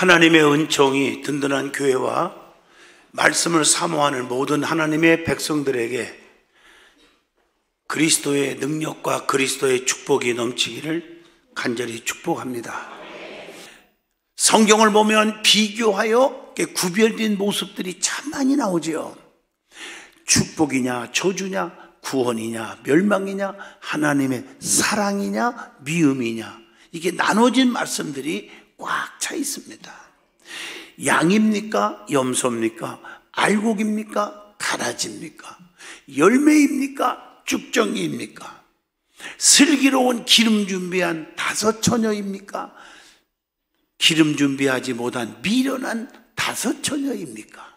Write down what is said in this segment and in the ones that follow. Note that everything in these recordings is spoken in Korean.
하나님의 은총이 든든한 교회와 말씀을 사모하는 모든 하나님의 백성들에게 그리스도의 능력과 그리스도의 축복이 넘치기를 간절히 축복합니다. 성경을 보면 비교하여 구별된 모습들이 참 많이 나오죠. 축복이냐 저주냐, 구원이냐 멸망이냐, 하나님의 사랑이냐 미움이냐, 이게 나눠진 말씀들이 꽉 차 있습니다. 양입니까 염소입니까, 알곡입니까 가라지입니까, 열매입니까 쭉정이입니까, 슬기로운 기름 준비한 다섯 처녀입니까, 기름 준비하지 못한 미련한 다섯 처녀입니까,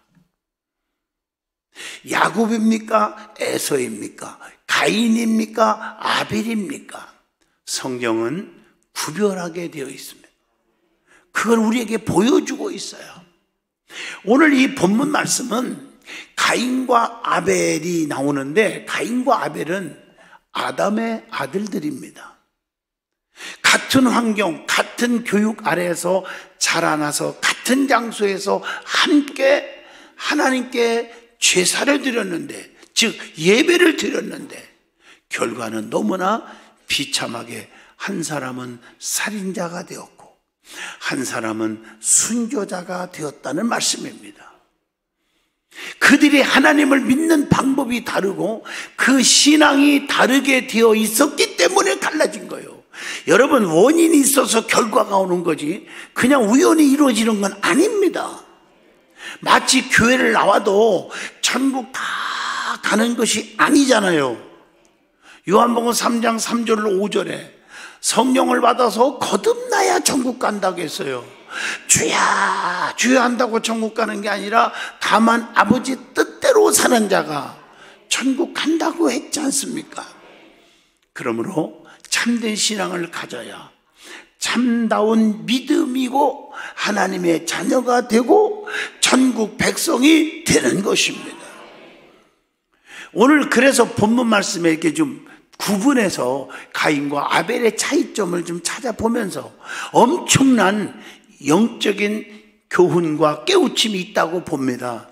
야곱입니까 에서입니까, 가인입니까 아벨입니까? 성경은 구별하게 되어 있습니다. 그걸 우리에게 보여주고 있어요. 오늘 이 본문 말씀은 가인과 아벨이 나오는데, 가인과 아벨은 아담의 아들들입니다. 같은 환경, 같은 교육 아래에서 자라나서 같은 장소에서 함께 하나님께 제사를 드렸는데, 즉 예배를 드렸는데 결과는 너무나 비참하게 한 사람은 살인자가 되었고 한 사람은 순교자가 되었다는 말씀입니다. 그들이 하나님을 믿는 방법이 다르고 그 신앙이 다르게 되어 있었기 때문에 갈라진 거예요. 여러분, 원인이 있어서 결과가 오는 거지 그냥 우연히 이루어지는 건 아닙니다. 마치 교회를 나와도 천국 다 가는 것이 아니잖아요. 요한복음 3장 3절로 5절에 성령을 받아서 거듭나야 천국 간다고 했어요. 주야 주야 한다고 천국 가는 게 아니라 다만 아버지 뜻대로 사는 자가 천국 간다고 했지 않습니까? 그러므로 참된 신앙을 가져야 참다운 믿음이고 하나님의 자녀가 되고 천국 백성이 되는 것입니다. 오늘 그래서 본문 말씀에 이렇게 좀 구분해서 가인과 아벨의 차이점을 좀 찾아보면서 엄청난 영적인 교훈과 깨우침이 있다고 봅니다.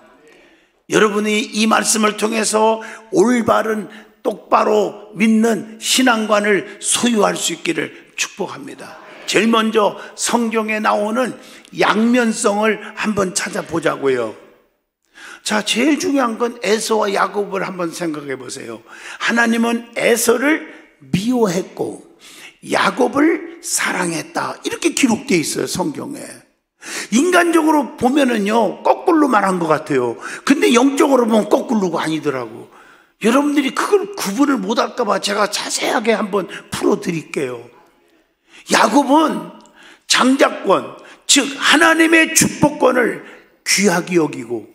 여러분이 이 말씀을 통해서 올바른 똑바로 믿는 신앙관을 소유할 수 있기를 축복합니다. 제일 먼저 성경에 나오는 양면성을 한번 찾아보자고요. 자, 제일 중요한 건 에서와 야곱을 한번 생각해 보세요. 하나님은 에서를 미워했고 야곱을 사랑했다, 이렇게 기록되어 있어요 성경에. 인간적으로 보면은요 거꾸로 말한 것 같아요. 근데 영적으로 보면 거꾸로가 아니더라고. 여러분들이 그걸 구분을 못할까 봐 제가 자세하게 한번 풀어드릴게요. 야곱은 장자권, 즉 하나님의 축복권을 귀하게 여기고,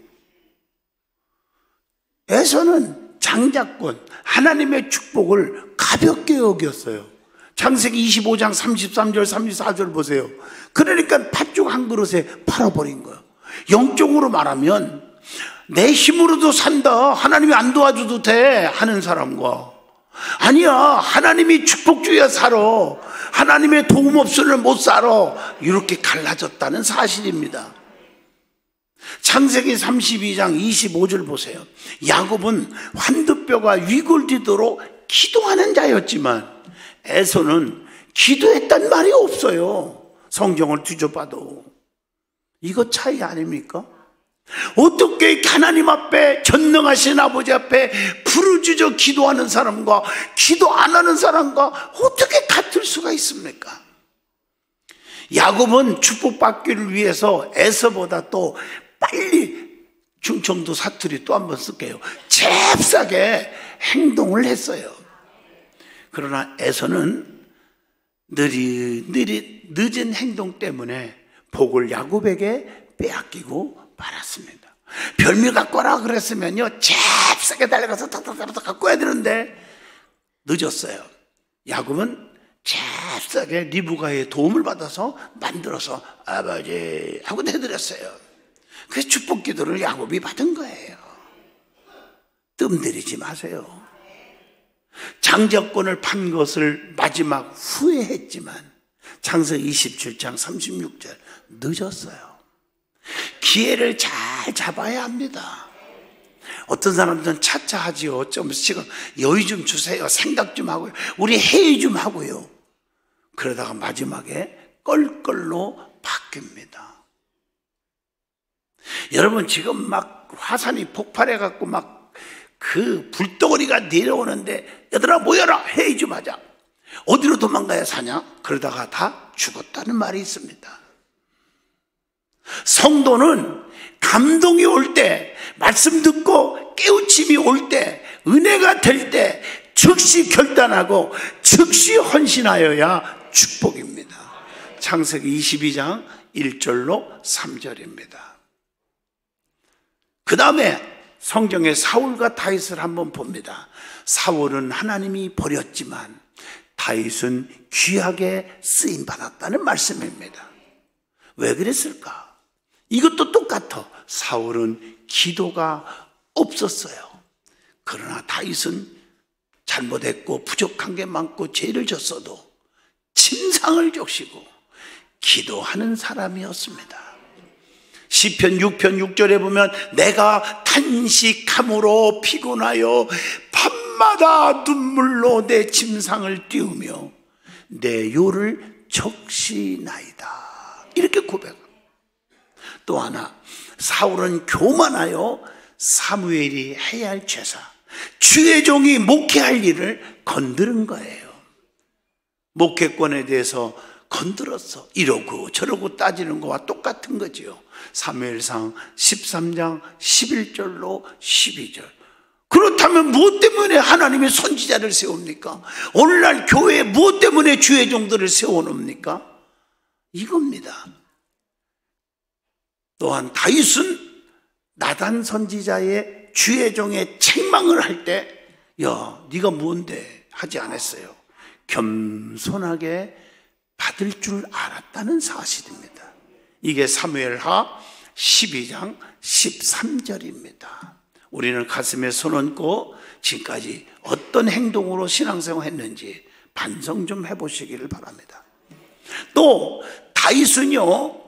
에서는 장자권, 하나님의 축복을 가볍게 여겼어요. 창세기 25장 33절 34절 보세요. 그러니까 팥죽 한 그릇에 팔아버린 거예요. 영적으로 말하면 내 힘으로도 산다, 하나님이 안 도와줘도 돼 하는 사람과, 아니야 하나님이 축복주야 살아, 하나님의 도움 없이는 못 살아, 이렇게 갈라졌다는 사실입니다. 창세기 32장 25절 보세요. 야곱은 환두뼈가 위골되도록 기도하는 자였지만 에서는 기도했단 말이 없어요. 성경을 뒤져봐도. 이거 차이 아닙니까? 어떻게 하나님 앞에, 전능하신 아버지 앞에 부르짖어 기도하는 사람과 기도 안 하는 사람과 어떻게 같을 수가 있습니까? 야곱은 축복받기를 위해서 에서보다 또 빨리, 충청도 사투리 또 한번 쓸게요, 잽싸게 행동을 했어요. 그러나 에서는 늦은 행동 때문에 복을 야곱에게 빼앗기고 말았습니다. 별미 갖고 와라 그랬으면요 잽싸게 달려가서 탁탁탁탁 갖고 와야 되는데 늦었어요. 야곱은 잽싸게 리브가의 도움을 받아서 만들어서 아버지 하고 내드렸어요. 그래서 축복 기도를 야곱이 받은 거예요. 뜸들이지 마세요. 장자권을 판 것을 마지막 후회했지만 창세기 27장 36절. 늦었어요. 기회를 잘 잡아야 합니다. 어떤 사람들은 차차 하지요. 좀 지금 여유 좀 주세요. 생각 좀 하고요. 우리 회의 좀 하고요. 그러다가 마지막에 껄껄로 바뀝니다. 여러분 지금 막 화산이 폭발해갖고 막 그 불덩어리가 내려오는데 얘들아 모여라, 회의 좀 하자. 어디로 도망가야 사냐? 그러다가 다 죽었다는 말이 있습니다. 성도는 감동이 올 때, 말씀 듣고 깨우침이 올 때, 은혜가 될 때 즉시 결단하고 즉시 헌신하여야 축복입니다. 창세기 22장 1절로 3절입니다. 그 다음에 성경의 사울과 다윗을 한번 봅니다. 사울은 하나님이 버렸지만 다윗은 귀하게 쓰임받았다는 말씀입니다. 왜 그랬을까? 이것도 똑같아. 사울은 기도가 없었어요. 그러나 다윗은 잘못했고 부족한 게 많고 죄를 졌어도 침상을 적시고 기도하는 사람이었습니다. 시편 6편 6절에 보면 내가 탄식함으로 피곤하여 밤마다 눈물로 내 침상을 띄우며 내 요를 적시나이다, 이렇게 고백합니다. 또 하나, 사울은 교만하여 사무엘이 해야 할 제사, 주의 종이 목회할 일을 건드린 거예요. 목회권에 대해서 건드렸어. 이러고 저러고 따지는 거와 똑같은 거지요. 사무엘상 13장 11절로 12절. 그렇다면 무엇 때문에 하나님의 선지자를 세웁니까? 오늘날 교회에 무엇 때문에 주의 종들을 세워놓습니까? 이겁니다. 또한 다윗은 나단 선지자의 주의 종의 책망을 할 때 야, 네가 뭔데 하지 않았어요. 겸손하게 받을 줄 알았다는 사실입니다. 이게 사무엘하 12장 13절입니다. 우리는 가슴에 손 얹고 지금까지 어떤 행동으로 신앙생활 했는지 반성 좀 해보시기를 바랍니다. 또 다윗은요,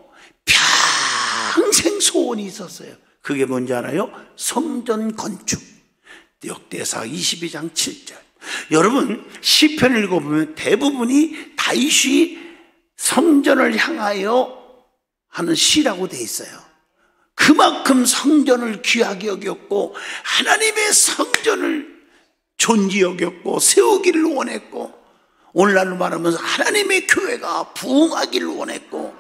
평생 소원이 있었어요. 그게 뭔지 알아요? 성전 건축. 역대사 22장 7절. 여러분 시편을 읽어보면 대부분이 다윗이 성전을 향하여 하는 시라고 돼 있어요. 그만큼 성전을 귀하게 여겼고 하나님의 성전을 존귀 여겼고 세우기를 원했고, 오늘날로 말하면 하나님의 교회가 부흥하기를 원했고,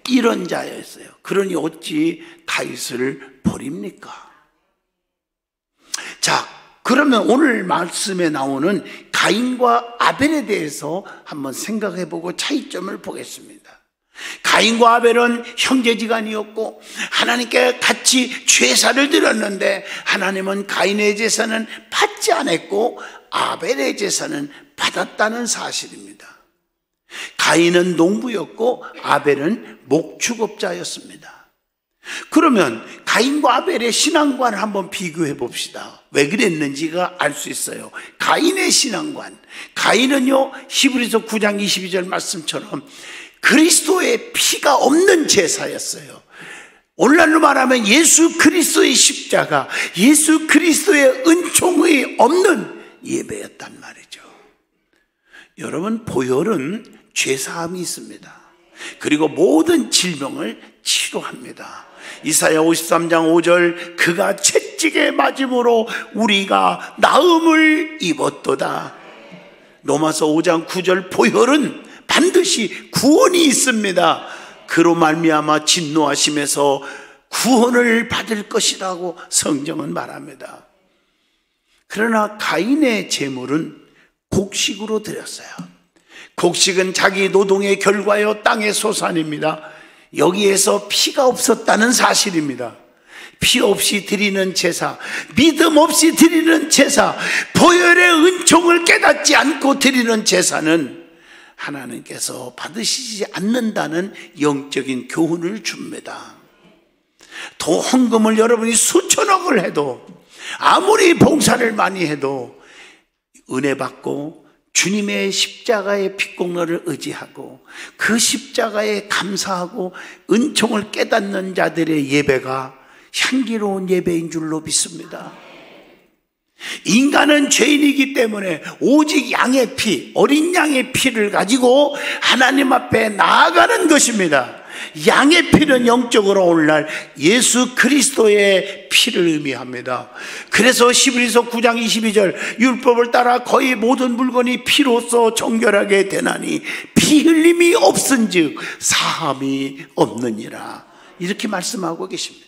이런 자였어요. 그러니 어찌 다윗을 버립니까? 자, 그러면 오늘 말씀에 나오는 가인과 아벨에 대해서 한번 생각해보고 차이점을 보겠습니다. 가인과 아벨은 형제지간이었고 하나님께 같이 제사를 드렸는데 하나님은 가인의 제사는 받지 않았고 아벨의 제사는 받았다는 사실입니다. 가인은 농부였고 아벨은 목축업자였습니다. 그러면 가인과 아벨의 신앙관을 한번 비교해 봅시다. 왜 그랬는지가 알 수 있어요. 가인의 신앙관, 가인은요 히브리서 9장 22절 말씀처럼 그리스도의 피가 없는 제사였어요. 오늘날로 말하면 예수 그리스도의 십자가, 예수 그리스도의 은총이 없는 예배였단 말이죠. 여러분, 보혈은 죄사함이 있습니다. 그리고 모든 질병을 치료합니다. 이사야 53장 5절, 그가 채찍에 맞음으로 우리가 나음을 입었도다. 로마서 5장 9절, 보혈은 반드시 구원이 있습니다. 그로 말미암아 진노하심에서 구원을 받을 것이라고 성경은 말합니다. 그러나 가인의 제물은 곡식으로 드렸어요. 곡식은 자기 노동의 결과요 땅의 소산입니다. 여기에서 피가 없었다는 사실입니다. 피 없이 드리는 제사, 믿음 없이 드리는 제사, 보혈의 은총을 깨닫지 않고 드리는 제사는 하나님께서 받으시지 않는다는 영적인 교훈을 줍니다. 또 헌금을 여러분이 수천억을 해도, 아무리 봉사를 많이 해도 은혜 받고 주님의 십자가의 핏공로를 의지하고 그 십자가에 감사하고 은총을 깨닫는 자들의 예배가 향기로운 예배인 줄로 믿습니다. 인간은 죄인이기 때문에 오직 양의 피, 어린 양의 피를 가지고 하나님 앞에 나아가는 것입니다. 양의 피는 영적으로 오늘날 예수 그리스도의 피를 의미합니다. 그래서 히브리서 9장 22절 율법을 따라 거의 모든 물건이 피로써 정결하게 되나니 피 흘림이 없은즉 사함이 없느니라, 이렇게 말씀하고 계십니다.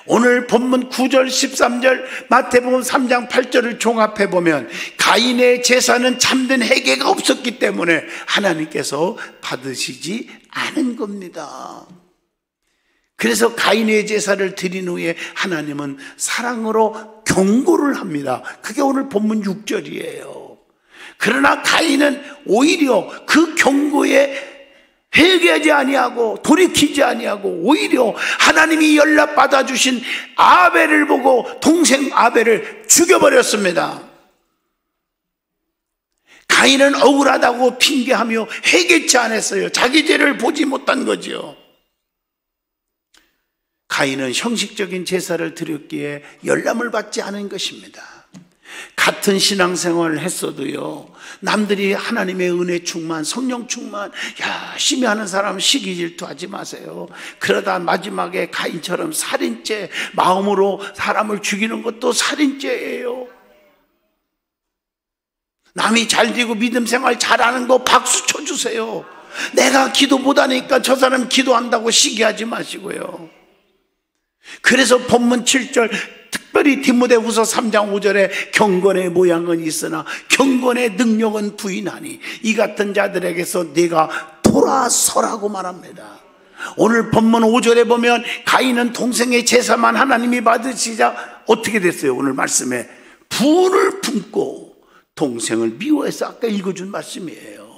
오늘 본문 9절 13절 마태복음 3장 8절을 종합해 보면 가인의 제사는 참된 회개가 없었기 때문에 하나님께서 받으시지 않은 겁니다. 그래서 가인의 제사를 드린 후에 하나님은 사랑으로 경고를 합니다. 그게 오늘 본문 6절이에요. 그러나 가인은 오히려 그 경고에 회개하지 아니하고 돌이키지 아니하고 오히려 하나님이 연락받아 주신 아벨을 보고 동생 아벨을 죽여버렸습니다. 가인은 억울하다고 핑계하며 회개치 않았어요. 자기 죄를 보지 못한 거지요. 가인은 형식적인 제사를 드렸기에 열람을 받지 않은 것입니다. 같은 신앙생활을 했어도요, 남들이 하나님의 은혜 충만, 성령 충만 열심히 하는 사람은 시기 질투하지 마세요. 그러다 마지막에 가인처럼 살인죄, 마음으로 사람을 죽이는 것도 살인죄예요. 남이 잘 되고 믿음 생활 잘하는 거 박수 쳐주세요. 내가 기도 못하니까 저 사람 기도한다고 시기하지 마시고요. 그래서 본문 7절 특별히 디모데후서 3장 5절에 경건의 모양은 있으나 경건의 능력은 부인하니 이 같은 자들에게서 네가 돌아서라고 말합니다. 오늘 본문 5절에 보면 가인은 동생의 제사만 하나님이 받으시자 어떻게 됐어요? 오늘 말씀에 분을 품고 동생을 미워해서 아까 읽어준 말씀이에요.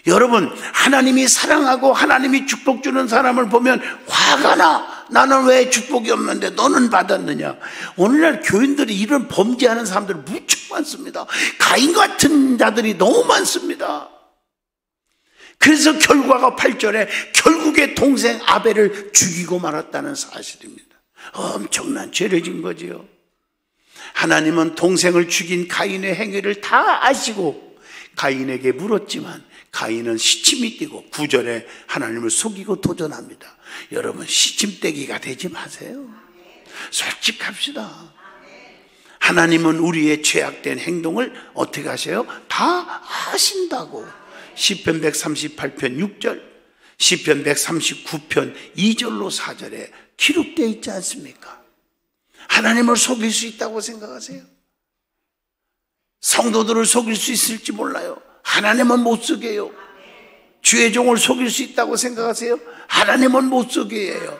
여러분, 하나님이 사랑하고 하나님이 축복 주는 사람을 보면 화가 나. 나는 왜 축복이 없는데 너는 받았느냐. 오늘날 교인들이 이런 범죄하는 사람들 무척 많습니다. 가인 같은 자들이 너무 많습니다. 그래서 결과가 8절에 결국에 동생 아벨을 죽이고 말았다는 사실입니다. 엄청난 죄를 진 거지요. 하나님은 동생을 죽인 가인의 행위를 다 아시고 가인에게 물었지만 가인은 시침이 띄고 9절에 하나님을 속이고 도전합니다. 여러분, 시침대기가 되지 마세요. 솔직합시다. 하나님은 우리의 죄악된 행동을 어떻게 하세요? 다 아신다고. 시편 138편 6절, 시편 139편 2절로 4절에 기록되어 있지 않습니까? 하나님을 속일 수 있다고 생각하세요? 성도들을 속일 수 있을지 몰라요. 하나님은 못 속여요. 주의 종을 속일 수 있다고 생각하세요? 하나님은 못 속여요.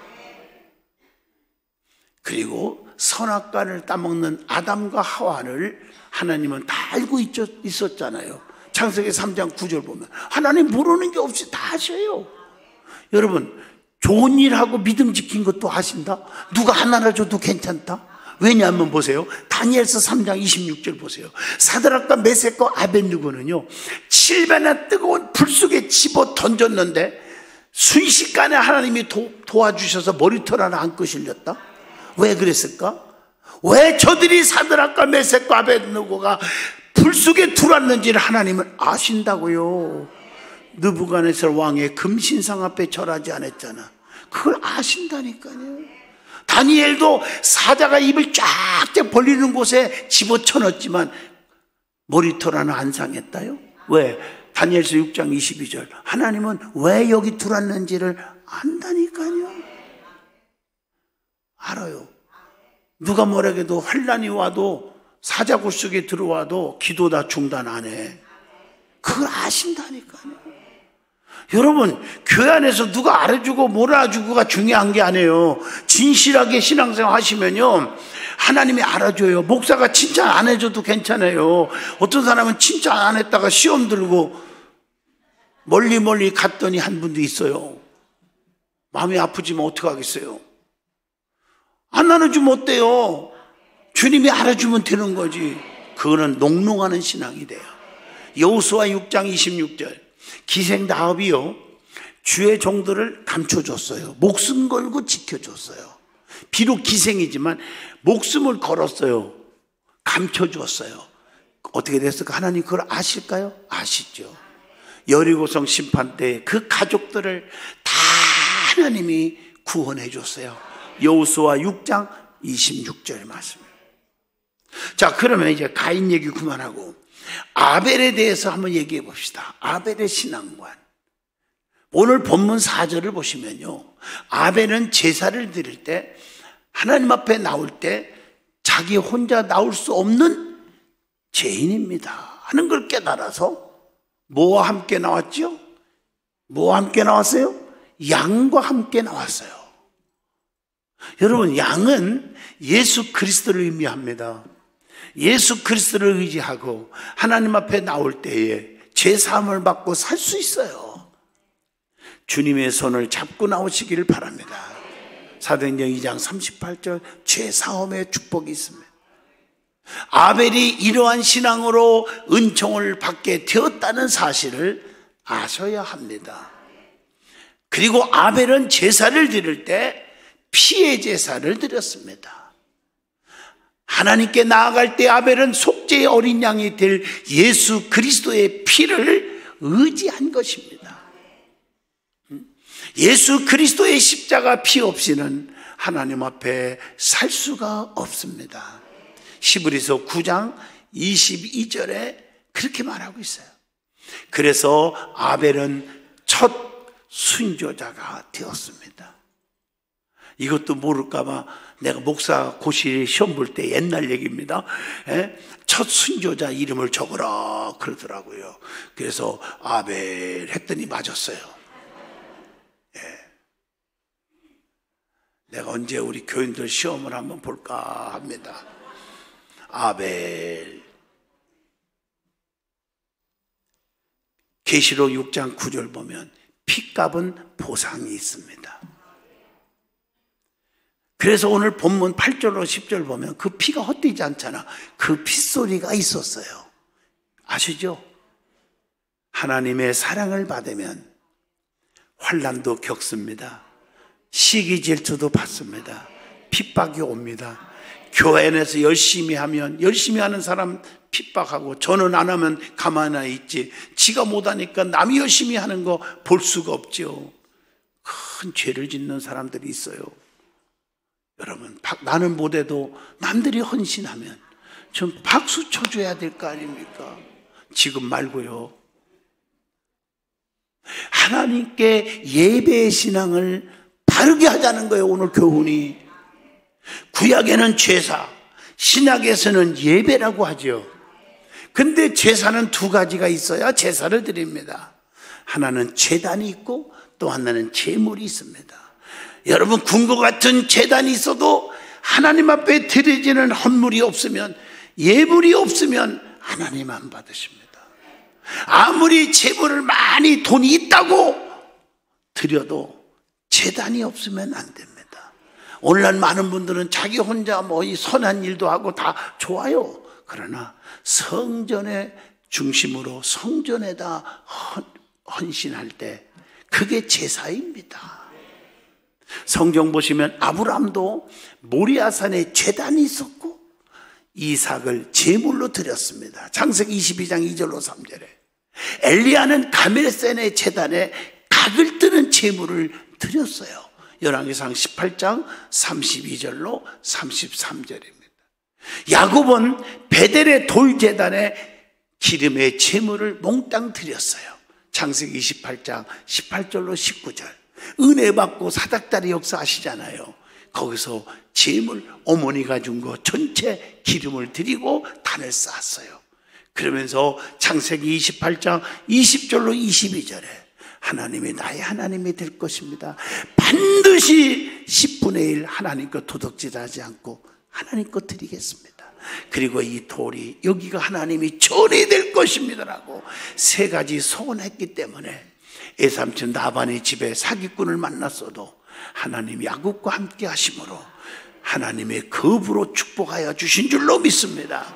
그리고 선악과를 따먹는 아담과 하와를 하나님은 다 알고 있었잖아요. 창세기 3장 9절 보면 하나님 모르는 게 없이 다 하셔요. 여러분, 좋은 일하고 믿음 지킨 것도 하신다? 누가 하나를 줘도 괜찮다? 왜냐하면 보세요. 다니엘서 3장 26절 보세요. 사드락과 메섹과 아벳느고는요 7배나 뜨거운 불 속에 집어 던졌는데 순식간에 하나님이 도와주셔서 머리털 하나 안 끄실렸다? 왜 그랬을까? 왜 저들이 사드락과 메섹과 아벳느고가 불 속에 들어왔는지를 하나님은 아신다고요. 느부갓네살 왕의 금신상 앞에 절하지 않았잖아. 그걸 아신다니까요. 다니엘도 사자가 입을 쫙 벌리는 곳에 집어쳐넣었지만 머리털 하나 안 상했다요? 왜? 다니엘서 6장 22절 하나님은 왜 여기 들어왔는지를 안다니까요. 알아요. 누가 뭐라해도 환난이 와도 사자굴 속에 들어와도 기도 다 중단 안 해. 그걸 아신다니까요. 여러분, 교회 안에서 누가 알아주고 몰아주고가 중요한 게 아니에요. 진실하게 신앙생활 하시면요 하나님이 알아줘요. 목사가 칭찬 안 해줘도 괜찮아요. 어떤 사람은 칭찬 안 했다가 시험 들고 멀리 갔더니 한 분도 있어요. 마음이 아프지만 어떡하겠어요. 안 나눠주면 어때요? 주님이 알아주면 되는 거지. 그거는 농농하는 신앙이 돼요. 여호수아 6장 26절. 기생 라합이요, 주의 종들을 감춰줬어요. 목숨 걸고 지켜줬어요. 비록 기생이지만 목숨을 걸었어요. 감춰줬어요. 어떻게 됐을까? 하나님 그걸 아실까요? 아시죠. 여리고성 심판 때 그 가족들을 다 하나님이 구원해 줬어요. 여호수아 6장 26절 말씀. 자, 그러면 이제 가인 얘기 그만하고 아벨에 대해서 한번 얘기해 봅시다. 아벨의 신앙관. 오늘 본문 4절을 보시면요, 아벨은 제사를 드릴 때 하나님 앞에 나올 때 자기 혼자 나올 수 없는 죄인입니다 하는 걸 깨달아서 뭐와 함께 나왔죠? 뭐와 함께 나왔어요? 양과 함께 나왔어요. 여러분, 양은 예수 그리스도를 의미합니다. 예수 그리스도를 의지하고 하나님 앞에 나올 때에 죄사함을 받고 살 수 있어요. 주님의 손을 잡고 나오시기를 바랍니다. 사도행전 2장 38절, 죄사함의 축복이 있습니다. 아벨이 이러한 신앙으로 은총을 받게 되었다는 사실을 아셔야 합니다. 그리고 아벨은 제사를 드릴 때 피의 제사를 드렸습니다. 하나님께 나아갈 때 아벨은 속죄의 어린 양이 될 예수 그리스도의 피를 의지한 것입니다. 예수 그리스도의 십자가 피 없이는 하나님 앞에 살 수가 없습니다. 히브리서 9장 22절에 그렇게 말하고 있어요. 그래서 아벨은 첫 순교자가 되었습니다. 이것도 모를까봐 내가 목사 고시 시험 볼 때 옛날 얘기입니다. 첫 순교자 이름을 적어라 그러더라고요. 그래서 아벨 했더니 맞았어요. 내가 언제 우리 교인들 시험을 한번 볼까 합니다. 아벨. 계시록 6장 9절 보면 피 값은 보상이 있습니다. 그래서 오늘 본문 8절로 10절 보면 그 피가 헛되지 않잖아. 그 핏소리가 있었어요. 아시죠? 하나님의 사랑을 받으면 환난도 겪습니다. 시기 질투도 받습니다. 핍박이 옵니다. 교회 안에서 열심히 하면 열심히 하는 사람 핍박하고, 저는 안 하면 가만히 있지, 지가 못하니까 남이 열심히 하는 거 볼 수가 없죠. 큰 죄를 짓는 사람들이 있어요. 여러분, 나는 못해도 남들이 헌신하면 좀 박수 쳐줘야 될 거 아닙니까? 지금 말고요. 하나님께 예배의 신앙을 바르게 하자는 거예요. 오늘 교훈이. 구약에는 제사, 신약에서는 예배라고 하죠. 근데 제사는 두 가지가 있어야 제사를 드립니다. 하나는 제단이 있고 또 하나는 제물이 있습니다. 여러분, 궁과 같은 제단이 있어도 하나님 앞에 드려지는 헌물이 없으면, 예물이 없으면 하나님 안 받으십니다. 아무리 제물을 많이 돈이 있다고 드려도 제단이 없으면 안 됩니다. 오늘날 많은 분들은 자기 혼자 이 선한 일도 하고 다 좋아요. 그러나 성전의 중심으로 성전에다 헌신할 때 그게 제사입니다. 성경 보시면 아브라함도 모리아산에 제단이 있었고 이삭을 제물로 드렸습니다. 창세기 22장 2절로 3절에 엘리야는 가멜센의 제단에 각을 뜨는 제물을 드렸어요. 열왕기상 18장 32절로 33절입니다. 야곱은 베델의 돌제단에 기름의 제물을 몽땅 드렸어요. 창세기 28장 18절로 19절. 은혜 받고 사닥다리 역사 아시잖아요. 거기서 제물, 어머니가 준 거 전체 기름을 드리고 단을 쌓았어요. 그러면서 창세기 28장 20절로 22절에 하나님이 나의 하나님이 될 것입니다. 반드시 10분의 1 하나님 것 도둑질하지 않고 하나님 것 드리겠습니다. 그리고 이 돌이 여기가 하나님이 전이 될 것입니다라고 세 가지 소원했기 때문에 애삼촌 나반의 집에 사기꾼을 만났어도 하나님이 야곱과 함께 하심으로 하나님의 겁으로 축복하여 주신 줄로 믿습니다.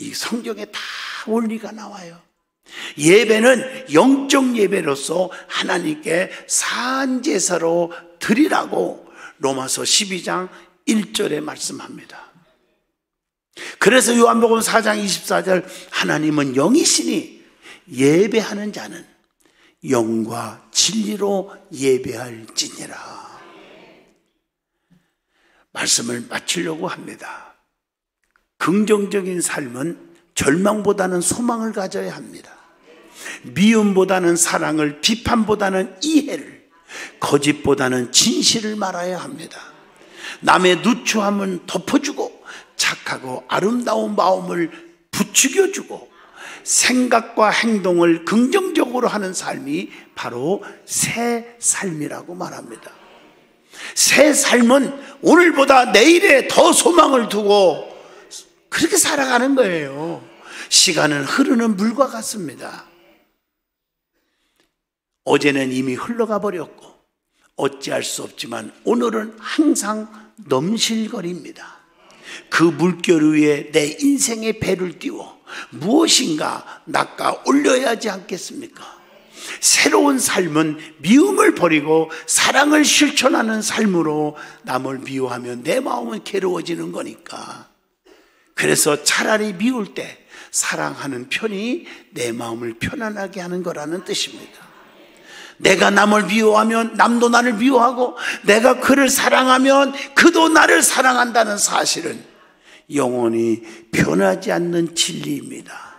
이 성경에 다 원리가 나와요. 예배는 영적 예배로서 하나님께 산제사로 드리라고 로마서 12장 1절에 말씀합니다. 그래서 요한복음 4장 24절 하나님은 영이시니 예배하는 자는 영과 진리로 예배할지니라. 말씀을 마치려고 합니다. 긍정적인 삶은 절망보다는 소망을 가져야 합니다. 미움보다는 사랑을, 비판보다는 이해를, 거짓보다는 진실을 말해야 합니다. 남의 누추함은 덮어주고 착하고 아름다운 마음을 부추겨주고 생각과 행동을 긍정적으로 하는 삶이 바로 새 삶이라고 말합니다. 새 삶은 오늘보다 내일에 더 소망을 두고 그렇게 살아가는 거예요. 시간은 흐르는 물과 같습니다. 어제는 이미 흘러가 버렸고 어찌할 수 없지만 오늘은 항상 넘실거립니다. 그 물결 위에 내 인생의 배를 띄워 무엇인가 낚아 올려야 하지 않겠습니까? 새로운 삶은 미움을 버리고 사랑을 실천하는 삶으로 남을 미워하면 내 마음은 괴로워지는 거니까. 그래서 차라리 미울 때 사랑하는 편이 내 마음을 편안하게 하는 거라는 뜻입니다. 내가 남을 미워하면 남도 나를 미워하고 내가 그를 사랑하면 그도 나를 사랑한다는 사실은 영원히 변하지 않는 진리입니다.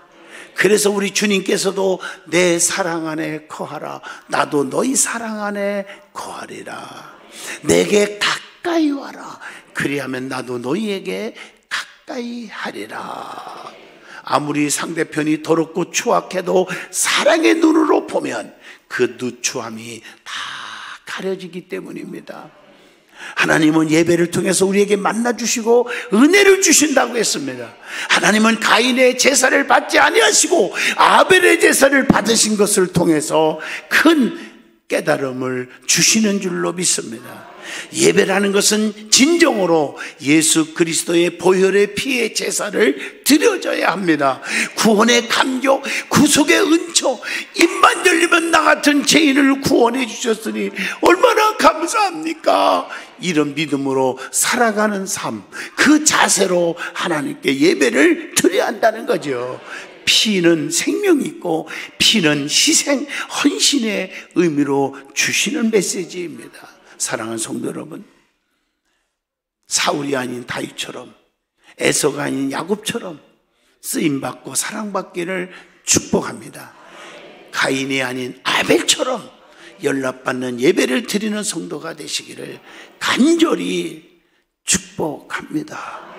그래서 우리 주님께서도 내 사랑 안에 거하라, 나도 너희 사랑 안에 거하리라. 내게 가까이 와라, 그리하면 나도 너희에게 가까이 하리라. 아무리 상대편이 더럽고 추악해도 사랑의 눈으로 보면 그 누추함이 다 가려지기 때문입니다. 하나님은 예배를 통해서 우리에게 만나주시고 은혜를 주신다고 했습니다. 하나님은 가인의 제사를 받지 아니하시고 아벨의 제사를 받으신 것을 통해서 큰 깨달음을 주시는 줄로 믿습니다. 예배라는 것은 진정으로 예수 그리스도의 보혈의 피의 제사를 드려져야 합니다. 구원의 감격, 구속의 은총, 입만 열리면 나 같은 죄인을 구원해 주셨으니 얼마나 감사합니까? 이런 믿음으로 살아가는 삶, 그 자세로 하나님께 예배를 드려야 한다는 거죠. 피는 생명이 있고 피는 희생, 헌신의 의미로 주시는 메시지입니다. 사랑하는 성도 여러분, 사울이 아닌 다윗처럼, 에서가 아닌 야곱처럼 쓰임받고 사랑받기를 축복합니다. 가인이 아닌 아벨처럼 연락받는 예배를 드리는 성도가 되시기를 간절히 축복합니다.